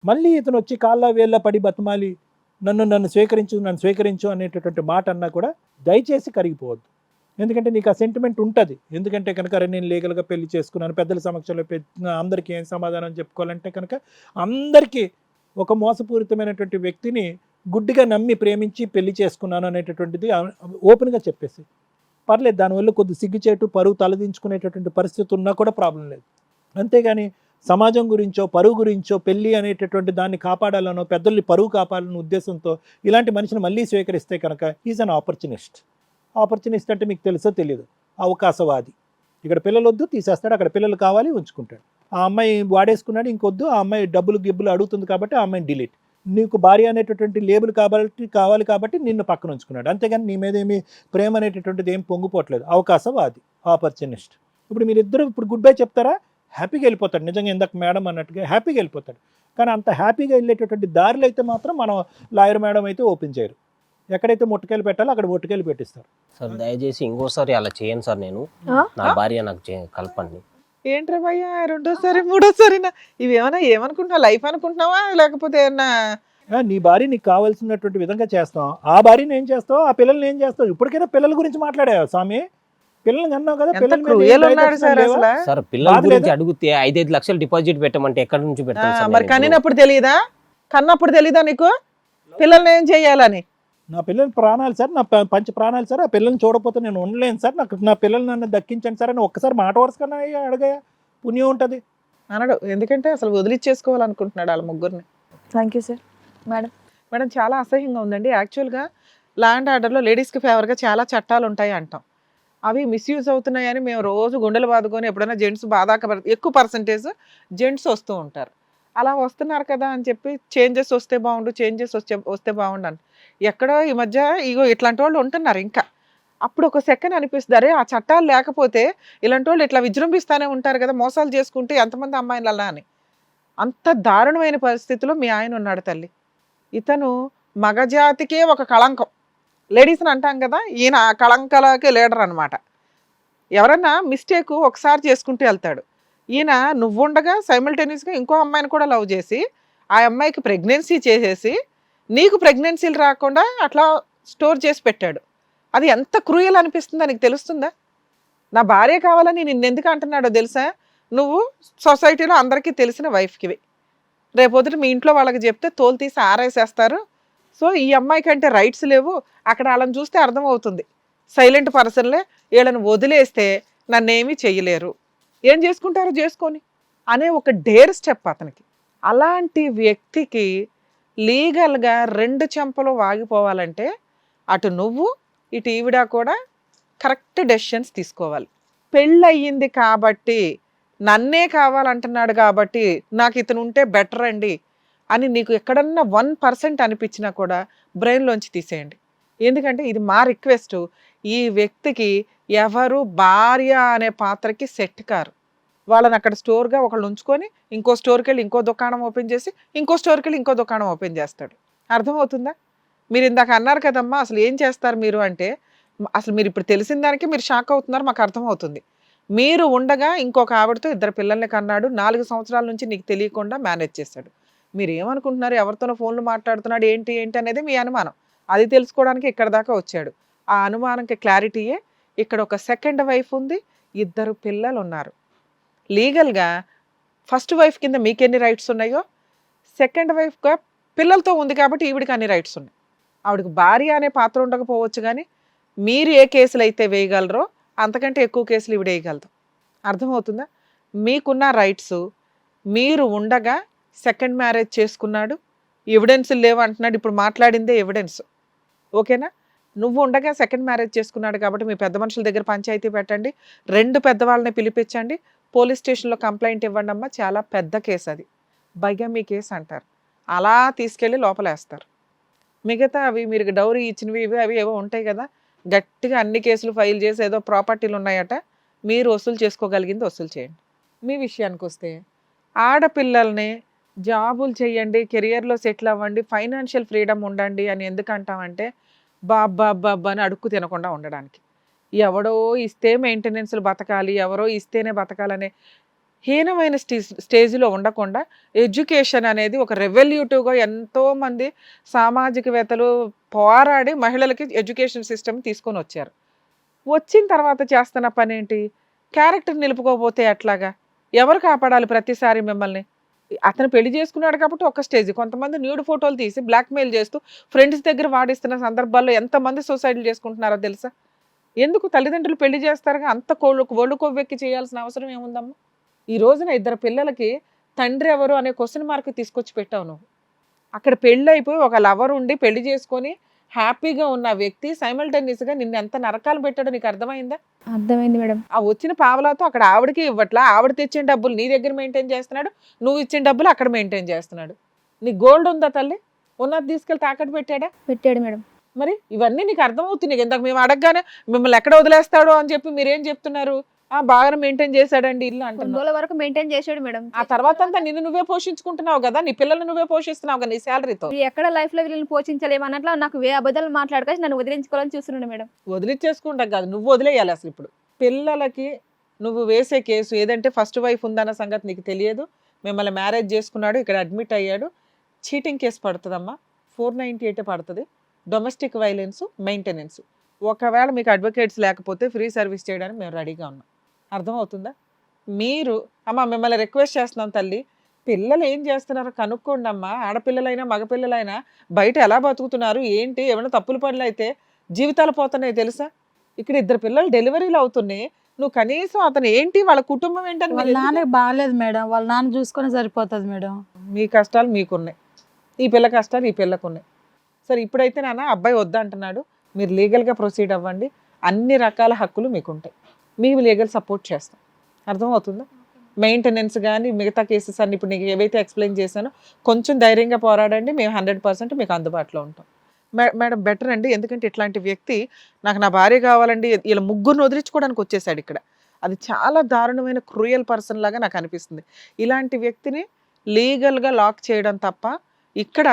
మళ్ళీ ఇతను వచ్చి కాళ్ళ వేళ్ళ పడి బతిమాలి నన్ను స్వీకరించు అనేటటువంటి మాట అన్నా కూడా దయచేసి కరిగిపోవద్దు. ఎందుకంటే నీకు ఆ సెంటిమెంట్ ఉంటుంది. ఎందుకంటే కనుక అరే నేను లీగల్గా పెళ్లి చేసుకున్నాను, పెద్దల సమక్షంలో అందరికీ ఏం సమాధానం చెప్పుకోవాలంటే కనుక అందరికీ ఒక మోసపూరితమైనటువంటి వ్యక్తిని గుడ్డిగా నమ్మి ప్రేమించి పెళ్లి చేసుకున్నాను అనేటటువంటిది ఓపెన్గా చెప్పేసి పర్లేదు. దానివల్ల కొద్ది సిగ్గుచేటు పరువు తలదించుకునేటటువంటి పరిస్థితి ఉన్నా కూడా ప్రాబ్లం లేదు. అంతేగాని సమాజం గురించో పరువు గురించో పెళ్ళి అనేటటువంటి దాన్ని కాపాడాలనో పెద్దల్ని పరువు కాపాడాలనే ఉద్దేశంతో ఇలాంటి మనిషిని మళ్ళీ స్వీకరిస్తే కనుక ఈజ్ అన్ ఆపర్చునిస్ట్. ఆపర్చునిస్ట్ అంటే మీకు తెలుసో తెలియదు, అవకాశవాది. ఇక్కడ పిల్లలు వద్దు తీసేస్తాడు, అక్కడ పిల్లలు కావాలి ఉంచుకుంటాడు. ఆ అమ్మాయి వాడేసుకున్నాడు ఇంకొద్దు, ఆ అమ్మాయి డబ్బులు గిబ్బులు అడుగుతుంది కాబట్టి ఆ అమ్మాయిని డిలీట్. నీకు భార్య అనేటటువంటి లేబుల్ కావాలి కాబట్టి నిన్ను పక్కన ఉంచుకున్నాడు. అంతేగాని నీ మీద ఏమి ప్రేమ అనేటటువంటిది ఏం పొంగిపోవట్లేదు. అవకాశవాది, ఆపర్చునిస్ట్. ఇప్పుడు మీరిద్దరు ఇప్పుడు గుడ్ బై చెప్తారా, హ్యాపీగా వెళ్ళిపోతాడు. నిజంగా ఇందాక మేడం అన్నట్టుగా హ్యాపీగా వెళ్ళిపోతాడు. కానీ అంత హ్యాపీగా వెళ్ళేటటువంటి దారిలో అయితే మాత్రం మనం లాయర్ మేడం అయితే ఓపెన్ చేయరు. ఎక్కడైతే ముట్టుకెళ్ళి పెట్టాలో అక్కడ ముట్టుకెళ్ళి పెట్టిస్తారు. సార్ దయచేసి ఇంకోసారి అలా చేయను సార్. నేను నా భార్య నాకు కలపండి. ఏంట్రా భయ్యా రెండోసారి మూడోసారి ఇవి ఏమనుకుంటున్నావు, లైఫ్ అనుకుంటున్నావా లేకపోతే ఏమన్నా? నీ భార్య నీకు కావాల్సినటువంటి విధంగా చేస్తాం, ఆ భార్యని ఏం చేస్తావు, ఆ పిల్లల్ని ఏం చేస్తావు? ఇప్పటికైనా పిల్లల గురించి మాట్లాడా స్వామి? పిల్లల్ని అన్నావు కదా, సార్ పిల్లల గురించి అడిగితే 5-5 లక్షలు డిపాజిట్ పెట్టమంటే ఎక్కడి నుంచి పెడతాను? మరి కన్నప్పుడు తెలీదా నీకు పిల్లల్ని ఏం చెయ్యాలని? నా పిల్లల ప్రాణాలు సార్, నా పంచ ప్రాణాలు సార్, ఆ పిల్లల్ని చూడకపోతే నేను ఉండలేను సార్, నా పిల్లల్ని నన్ను దక్కించండి సార్ అని ఒక్కసారి మాట వరుసకన్నా అడగయా, పుణ్యం ఉంటుంది అనడు. ఎందుకంటే అసలు వదిలిచ్చేసుకోవాలనుకుంటున్నాడు వాళ్ళ ముగ్గురిని. Thank you sir. మేడం చాలా అసహ్యంగా ఉందండి. యాక్చువల్గా ల్యాండ్ ఆర్డర్లో లేడీస్కి ఫేవర్గా చాలా చట్టాలు ఉంటాయి అంటాం. అవి మిస్యూజ్ అవుతున్నాయని మేము రోజు గుండెలు బాదుకొని ఎప్పుడైనా జెంట్స్ ఎక్కువ పర్సంటేజ్ జెంట్స్ వస్తూ ఉంటారు. అలా వస్తున్నారు కదా అని చెప్పి చేంజెస్ వస్తే బాగుండు అని ఎక్కడో ఈ మధ్య ఇగో ఇట్లాంటి వాళ్ళు ఉంటున్నారు. ఇంకా అప్పుడు ఒక సెకండ్ అనిపిస్తుంది, అరే ఆ చట్టాలు లేకపోతే ఇలాంటి వాళ్ళు ఇట్లా విజృంభిస్తూనే ఉంటారు కదా, మోసాలు చేసుకుంటే ఎంతమంది అమ్మాయిలు అలా అని. అంత దారుణమైన పరిస్థితిలో మీ ఆయన ఉన్నాడు తల్లి. ఇతను మగజాతికే ఒక కళంకం. లేడీస్ని అంటాం కదా, ఈయన ఆ కళంకాలకే లీడర్ అనమాట. ఎవరన్నా మిస్టేక్ ఒకసారి చేసుకుంటూ వెళ్తాడు. ఈయన నువ్వుండగా సైమల్టేనియస్గా ఇంకో అమ్మాయిని కూడా లవ్ చేసి ఆ అమ్మాయికి ప్రెగ్నెన్సీ చేసేసి నీకు ప్రెగ్నెన్సీలు రాకుండా అట్లా స్టోర్ చేసి పెట్టాడు. అది ఎంత క్రూయల్ అనిపిస్తుందో నీకు తెలుస్తుందా? నా భార్య కావాలని నిన్నెందుకు అంటున్నాడో తెలుసా? నువ్వు సొసైటీలో అందరికీ తెలిసిన వైఫ్కివి. రేపొద్దుట మీ ఇంట్లో వాళ్ళకి చెప్తే తోలు తీసి ఆరేసేస్తారు. సో ఈ అమ్మాయికి అంటే రైట్స్ లేవు. అక్కడ వాళ్ళని చూస్తే అర్థమవుతుంది, సైలెంట్ పర్సన్లే, వీళ్ళని వదిలేస్తే నన్నేమీ చెయ్యలేరు, ఏం చేసుకుంటారో చేసుకొని అనే ఒక డేర్ స్టెప్ అతనికి. అలాంటి వ్యక్తికి లీగల్గా 2 చెంపలు వాగిపోవాలంటే అటు నువ్వు ఇటు ఈవిడ కూడా కరెక్ట్ డెసిషన్స్ తీసుకోవాలి. పెళ్ళయింది కాబట్టి నన్నే కావాలంటున్నాడు కాబట్టి నాకు ఇతను ఉంటే బెటర్ అండి అని నీకు ఎక్కడన్నా 1% అనిపించినా కూడా బ్రెయిన్లోంచి తీసేయండి. ఎందుకంటే ఇది మా రిక్వెస్ట్. ఈ వ్యక్తికి ఎవరు భార్య అనే పాత్రకి సెట్ కారు. వాళ్ళని అక్కడ స్టోర్గా ఒకళ్ళు ఉంచుకొని ఇంకో స్టోర్కి వెళ్ళి ఇంకో దుకాణం ఓపెన్ చేసి ఇంకో స్టోర్కి వెళ్ళి ఇంకో దుకాణం ఓపెన్ చేస్తాడు. అర్థమవుతుందా? మీరు ఇందాక అన్నారు కదమ్మా అసలు ఏం చేస్తారు మీరు అంటే, అసలు మీరు ఇప్పుడు తెలిసిన దానికి మీరు షాక్ అవుతున్నారు, మాకు అర్థమవుతుంది. మీరు ఉండగా ఇంకొక ఆవిడతో 2 పిల్లల్ని కన్నాడు, 4 సంవత్సరాల నుంచి నీకు తెలియకుండా మేనేజ్ చేశాడు. మీరు ఏమనుకుంటున్నారు, ఎవరితోనో ఫోన్లు మాట్లాడుతున్నాడు ఏంటి అనేది మీ అనుమానం. అది తెలుసుకోవడానికి ఇక్కడ దాకా వచ్చాడు. ఆ అనుమానంకి క్లారిటీయే ఇక్కడ ఒక సెకండ్ వైఫ్ ఉంది, 2 పిల్లలు ఉన్నారు. లీగల్గా ఫస్ట్ వైఫ్ కింద మీకు ఎన్ని రైట్స్ ఉన్నాయో సెకండ్ వైఫ్గా పిల్లలతో ఉంది కాబట్టి ఈవిడికి అన్ని రైట్స్ ఉన్నాయి. ఆవిడకి భార్య అనే పాత్ర ఉండకపోవచ్చు, కానీ మీరు ఏ కేసులు అయితే వేయగలరో అంతకంటే ఎక్కువ కేసులు ఈవిడ వేయగలదు. అర్థమవుతుందా? మీకున్న రైట్స్, మీరు ఉండగా సెకండ్ మ్యారేజ్ చేసుకున్నాడు, ఎవిడెన్స్లు లేవు అంటున్నాడు. ఇప్పుడు మాట్లాడిందే ఎవిడెన్స్, ఓకేనా? నువ్వు ఉండగా సెకండ్ మ్యారేజ్ చేసుకున్నాడు కాబట్టి మీ పెద్ద మనుషుల దగ్గర పంచాయతీ పెట్టండి, 2 పెద్దవాళ్ళని పిలిపించండి, పోలీస్ స్టేషన్లో కంప్లైంట్ ఇవ్వండి అమ్మా. చాలా పెద్ద కేసు అది, బైగమీ కేసు అంటారు. అలా తీసుకెళ్ళి లోపలేస్తారు. మిగతా అవి మీరు డౌరీ ఇచ్చినవి ఇవి అవి ఏవో ఉంటాయి కదా, గట్టిగా అన్ని కేసులు ఫైల్ చేసి ఏదో ప్రాపర్టీలు ఉన్నాయట మీరు వసూలు చేసుకోగలిగింది వసూలు చేయండి. మీ విషయానికి వస్తే ఆడపిల్లల్ని జాబులు చేయండి, కెరియర్లో సెటిల్ అవ్వండి, ఫైనాన్షియల్ ఫ్రీడమ్ ఉండండి అని ఎందుకు అంటామంటే బాబ్బా అని అడుక్కు తినకుండా ఉండడానికి. ఎవడో ఇస్తే మెయింటెనెన్స్లు బతకాలి, ఎవరో ఇస్తేనే బతకాలనే హీనమైన స్టేజ్లో ఉండకుండా ఎడ్యుకేషన్ అనేది ఒక రెవల్యూటివ్గా ఎంతోమంది సామాజికవేత్తలు పోరాడి మహిళలకి ఎడ్యుకేషన్ సిస్టమ్ తీసుకొని వచ్చారు. వచ్చిన తర్వాత చేస్తున్న పని ఏంటి? క్యారెక్టర్ నిలుపుకోకపోతే ఎట్లాగా? ఎవరు కాపాడాలి ప్రతిసారి మిమ్మల్ని? అతను పెళ్లి చేసుకున్నాడు కాబట్టి ఒక స్టేజ్, కొంతమంది న్యూడ్ ఫోటోలు తీసి బ్లాక్మెయిల్ చేస్తూ ఫ్రెండ్స్ దగ్గర వాడిస్తున్న సందర్భాల్లో ఎంతమంది సూసైడ్లు చేసుకుంటున్నారో తెలుసా? ఎందుకు తల్లిదండ్రులు పెళ్లి చేస్తారుగా అంత ఒళ్ళు కొవ్వెక్కి చేయాల్సిన అవసరం ఏముందమ్మా? ఈ రోజున ఇద్దరు పిల్లలకి తండ్రి ఎవరు అనే క్వశ్చన్ మార్క్ తీసుకొచ్చి పెట్టావు నువ్వు. అక్కడ పెళ్ళి అయిపోయి ఒక లవర్ ఉండి పెళ్లి చేసుకొని హ్యాపీగా ఉన్న వ్యక్తి సైమల్టేనియస్గా నిన్ను ఎంత నరకాలు పెట్టాడో నీకు అర్థమైందా? అర్థమైంది మేడం. ఆ వచ్చిన పావలాతో అక్కడ ఆవిడకి ఇవ్వట్లా, ఆవిడ తెచ్చిన డబ్బులు నీ దగ్గర మెయింటైన్ చేస్తున్నాడు, నువ్వు ఇచ్చిన డబ్బులు అక్కడ మెయింటైన్ చేస్తున్నాడు. నీ గోల్డ్ ఉందా తల్లి? ఉన్నది తీసుకెళ్ళి తాకట్టు పెట్టాడా? పెట్టాడు మేడం. మరి ఇవన్నీ నీకు అర్థమవుతున్నాయి. ఇందాక మేము అడగగానే మిమ్మల్ని ఎక్కడ వదిలేస్తాడో అని చెప్పి మీరేం చెప్తున్నారు? బాగా మెయింటైన్ చేశాడండి ఇల్లు కొన్ని అంటున్నావు. రోజుల వరకు మెయింటైన్ చేశాడు మేడం. ఆ తర్వాత అంతా నిన్ను నువ్వే పోషించుకుంటున్నావు కదా, నీ పిల్లల్ని నువ్వే పోషిస్తున్నావు కదా నీ శాలరీతో. మీరు ఎక్కడ లైఫ్ లో వీళ్ళని పోషించలేము అన్నట్లు నాకు అబద్ధాలు మాట్లాడక నన్ను వదిలించుకోవాలని చూస్తున్నాడు మేడం. వదిలిచ్చేసుకుంటాం కాదు, నువ్వు వదిలేయాలి. అసలు ఇప్పుడు పిల్లలకి నువ్వు వేసే కేసు ఏదంటే ఫస్ట్ వైఫ్ ఉందన్న సంగతి నీకు తెలియదు. మిమ్మల్ని మ్యారేజ్ చేసుకున్నాడు, ఇక్కడ అడ్మిట్ అయ్యాడు, చీటింగ్ కేసు పడుతుందమ్మా, 498 పడుతుంది. Domestic violence, maintenance. ఒకవేళ మీకు అడ్వకేట్స్ లేకపోతే ఫ్రీ సర్వీస్ చేయడానికి మేము రెడీగా ఉన్నాం. అర్థమవుతుందా? మీరు అమ్మ మిమ్మల్ని రిక్వెస్ట్ చేస్తున్నాం తల్లి, పిల్లలు ఏం చేస్తున్నారో కనుక్కోండి అమ్మా. ఆడపిల్లలైనా మగపిల్లలైనా బయట ఎలా బతుకుతున్నారు ఏంటి, ఏమైనా తప్పులు పనులు అయితే జీవితాలు పోతున్నాయి తెలుసా? ఇక్కడ ఇద్దరు పిల్లలు డెలివరీలు అవుతున్నాయి, నువ్వు కనీసం అతను ఏంటి వాళ్ళ కుటుంబం ఏంటని వాళ్ళ నాన్న బాగాలేదు మేడం, వాళ్ళ నాన్న చూసుకొని సరిపోతుంది మేడం. మీ కష్టాలు మీకున్నాయి, ఈ పిల్ల కష్టాలు ఈ పిల్లకున్నాయి. సరే ఇప్పుడైతే నాన్న అబ్బాయి వద్దంటున్నాడు, మీరు లీగల్గా ప్రొసీడ్ అవ్వండి, అన్ని రకాల హక్కులు మీకుంటాయి, మేము లీగల్ సపోర్ట్ చేస్తాం. అర్థమవుతుందా? మెయింటెనెన్స్ కానీ మిగతా కేసెస్ అన్ని ఇప్పుడు నీకు ఏవైతే ఎక్స్ప్లెయిన్ చేశానో కొంచెం ధైర్యంగా పోరాడండి, మేము 100% మీకు అందుబాటులో ఉంటాం. మేడం బెటర్ అండి, ఎందుకంటే ఇట్లాంటి వ్యక్తి నాకు నా భార్య కావాలండి ఇలా ముగ్గురిని వదిలించుకోవడానికి వచ్చేసాడు ఇక్కడ. అది చాలా దారుణమైన క్రూయల్ పర్సన్ లాగా నాకు అనిపిస్తుంది. ఇలాంటి వ్యక్తిని లీగల్గా లాక్ చేయడం తప్ప ఇక్కడ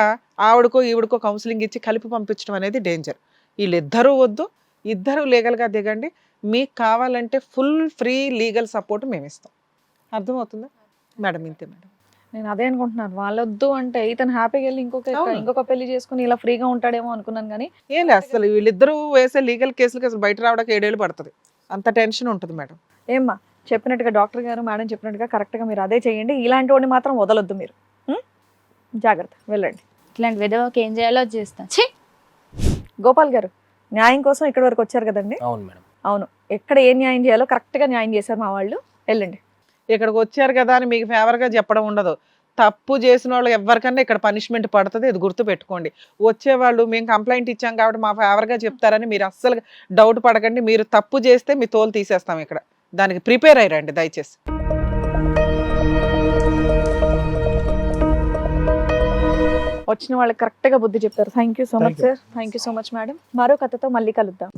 ఆవిడకో ఈవిడకో కౌన్సిలింగ్ ఇచ్చి కలిపి పంపించడం అనేది డేంజర్. వీళ్ళిద్దరూ వద్దు, ఇద్దరు లీగల్గా దిగండి, మీకు కావాలంటే ఫుల్ ఫ్రీ లీగల్ సపోర్ట్ మేము ఇస్తాం. అర్థమవుతుందా మేడం? ఇంతే మేడం. నేను అదే అనుకుంటున్నాను, వాళ్ళొద్దు అంటే ఇతను హ్యాపీగా వెళ్ళి అవును. ఇంకొక పెళ్లి చేసుకుని ఇలా ఫ్రీగా ఉంటాడేమో అనుకున్నాను. కానీ ఏం లేదు, అసలు వీళ్ళిద్దరూ వేసే లీగల్ కేసులకి అసలు బయట రావడానికి 7 ఏళ్ళు పడుతుంది, అంత టెన్షన్ ఉంటుంది మేడం. ఏమ్మా చెప్పినట్టుగా డాక్టర్ గారు మేడం చెప్పినట్టుగా కరెక్ట్గా మీరు అదే చేయండి, ఇలాంటి వాడిని మాత్రం వదలొద్దు మీరు. జాగ్రత్త, వెళ్ళండి. ఇట్లాంటి విధవకి ఏం చేయాలో అది చేస్తాను. ఛీ! గోపాల్ గారు న్యాయం కోసం ఇక్కడి వరకు వచ్చారు కదండి. అవును మేడం. అవును, ఎక్కడ ఏ న్యాయం చేయాలో కరెక్ట్గా న్యాయం చేశారు మా వాళ్ళు. వెళ్ళండి. ఇక్కడికి వచ్చారు కదా అని మీకు ఫేవర్గా చెప్పడం ఉండదు. తప్పు చేసిన వాళ్ళు ఎవరికన్నా ఇక్కడ పనిష్మెంట్ పడుతుంది, ఇది గుర్తు పెట్టుకోండి. వచ్చేవాళ్ళు మేము కంప్లైంట్ ఇచ్చాం కాబట్టి మా ఫేవర్గా చెప్తారని మీరు అస్సలు డౌట్ పడకండి. మీరు తప్పు చేస్తే మీ తోలు తీసేస్తాం ఇక్కడ, దానికి ప్రిపేర్ అయ్యారండి దయచేసి. వచ్చిన వాళ్ళకి కరెక్ట్గా బుద్ధి చెప్తారు. Thank you so much Thank you. Sir, thank you so much madam. మరో కథతో మళ్ళీ కలుద్దాం.